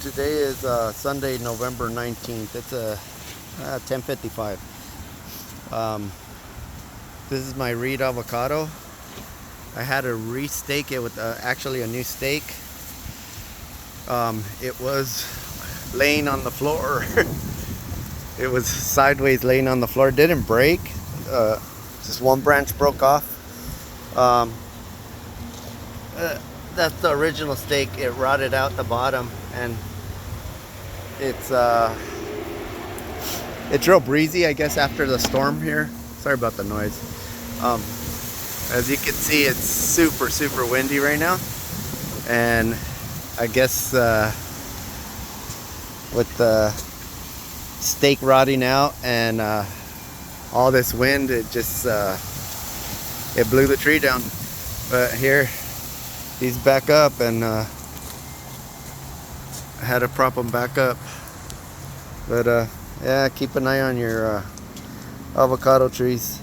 Today is Sunday, November 19th. It's 10:55. This is my Reed avocado. I had to restake it with actually a new stake. It was laying on the floor. It was sideways laying on the floor. It didn't break. Just one branch broke off. Um, that's the original stake. It rotted out the bottom, and it's real breezy, I guess, after the storm here. Sorry about the noise. As you can see, it's super windy right now, and I guess with the stake rotting out and all this wind, it just it blew the tree down. But here he's back up, and I had to prop him back up. But yeah, keep an eye on your avocado trees.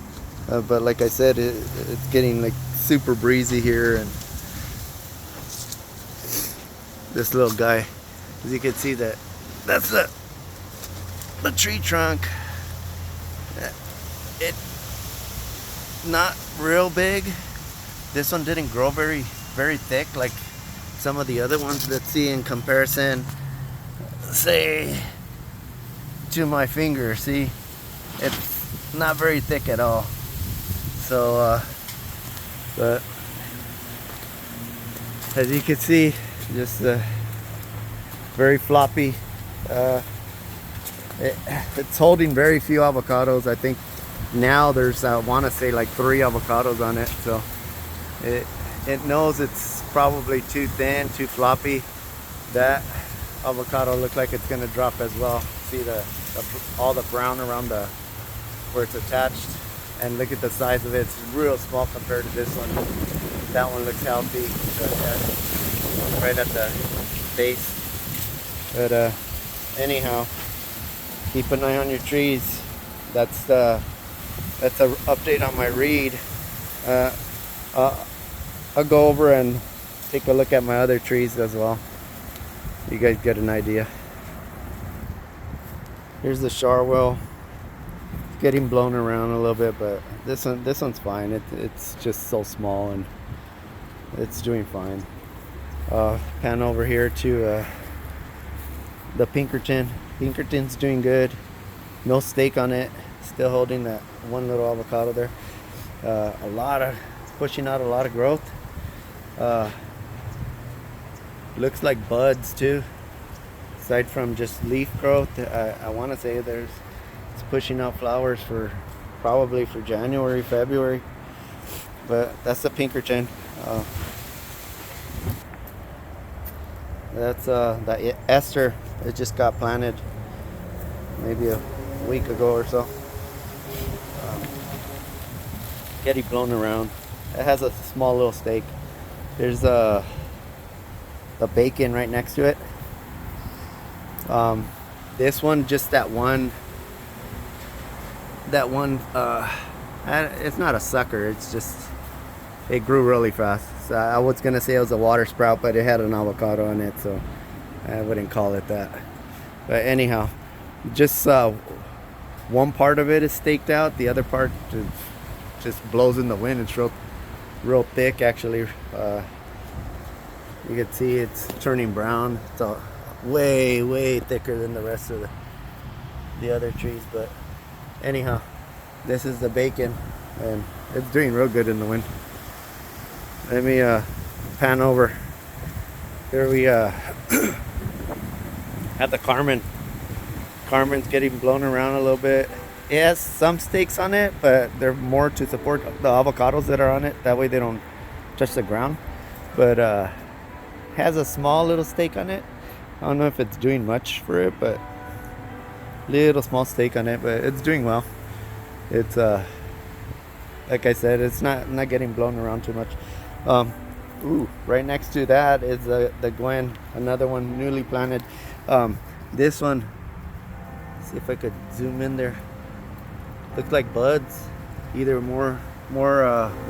But like I said, it's getting like super breezy here, and this little guy, as you can see, that's the tree trunk. It not real big. This one didn't grow very thick like some of the other ones. Let's see, in comparison, say to my finger, see, it's not very thick at all. So but as you can see, just very floppy. It's holding very few avocados. I think now there's I want to say like 3 avocados on it, so it knows it's probably too thin, too floppy. That avocado looked like it's gonna drop as well. See all the brown around where it's attached, and look at the size of it. It's real small compared to this one. That one looks healthy, right at the base. But anyhow, keep an eye on your trees. That's an update on my Reed. I'll go over and take a look at my other trees as well. You guys get an idea. Here's the Charwell. It's getting blown around a little bit, but this one's fine. It's just so small, and it's doing fine. Pan over here to the Pinkerton. Pinkerton's doing good. No stake on it. Still holding that one little avocado there. Pushing out a lot of growth. Looks like buds too. Aside from just leaf growth, I want to say it's pushing out flowers probably for January, February. But that's the Pinkerton. That's the Esther. It just got planted maybe a week ago or so. Getting blown around. It has a small little stake. There's the bacon right next to it. This one, just that one. It's not a sucker. It's just it grew really fast. So I was gonna say it was a water sprout, but it had an avocado on it, so I wouldn't call it that. But anyhow, just one part of it is staked out. The other part just blows in the wind. It's real thick, actually. You can see it's turning brown. It's way thicker than the rest of the other trees. But anyhow, this is the bacon, and it's doing real good in the wind. Let me pan over. Here we have the Carmen. Carmen's getting blown around a little bit. It has some stakes on it, but they're more to support the avocados that are on it. That way they don't touch the ground. But has a small little stake on it. I don't know if it's doing much for it, but little small stake on it. But it's doing well. It's like I said, it's not getting blown around too much. Right next to that is the Gwen, another one newly planted. This one, see if I could zoom in there. Looks like buds, either more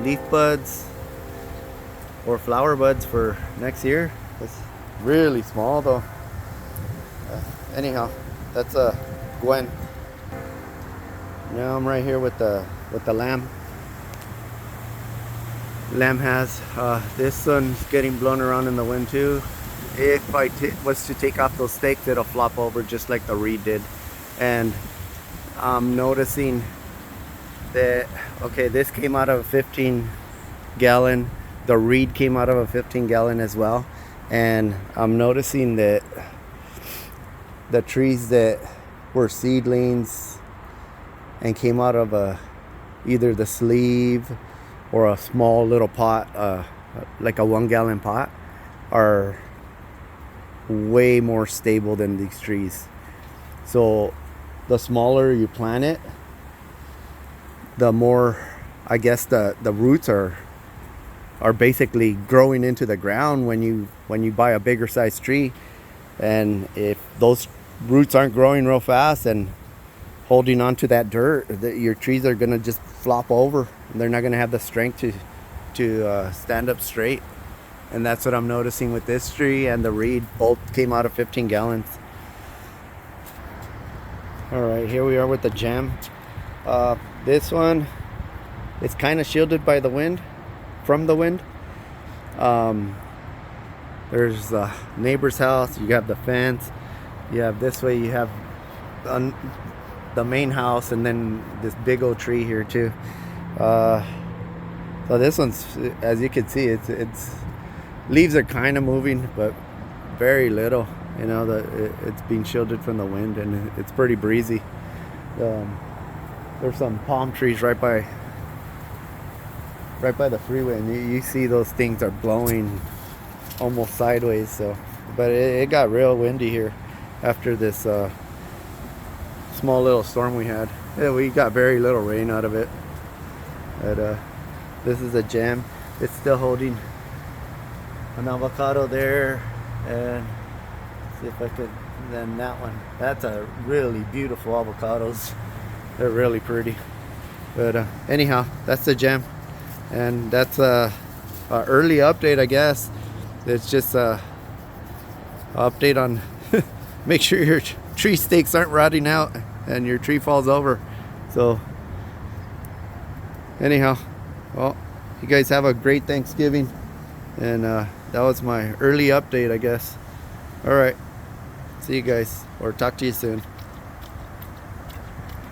leaf buds or flower buds for next year. It's really small though. anyhow, that's Gwen. Now I'm right here with the lamb. Lamb has this one's getting blown around in the wind too. If I was to take off those stakes, it'll flop over just like the reed did. And I'm noticing that, okay, this came out of a 15 gallon. The reed came out of a 15 gallon as well. And I'm noticing that the trees that were seedlings and came out of either the sleeve or a small little pot, like a 1 gallon pot, are way more stable than these trees. So the smaller you plant it, the more, I guess, the roots are basically growing into the ground when you buy a bigger size tree. And if those roots aren't growing real fast and holding on to that dirt, your trees are gonna just flop over. They're not gonna have the strength to stand up straight. And that's what I'm noticing with this tree and the reed. Both came out of 15 gallons. All right, here we are with the jam. This one is kind of shielded by the wind, from the wind. There's the neighbor's house. You have the fence. You have this way. You have the main house, and then this big old tree here too. So this one's, as you can see, it's leaves are kind of moving, but very little. You know, it's being shielded from the wind, and it's pretty breezy. There's some palm trees right by the freeway, and you see those things are blowing almost sideways. So, but it got real windy here after this small little storm we had. Yeah, we got very little rain out of it. But this is a jam. It's still holding an avocado there, and see if I could. Then that one. That's a really beautiful avocados. They're really pretty. But anyhow, that's the jam, and that's a early update, I guess. It's just a update on make sure your tree stakes aren't rotting out and your tree falls over. So anyhow, well, you guys have a great Thanksgiving, and that was my early update, I guess. All right, see you guys, or talk to you soon.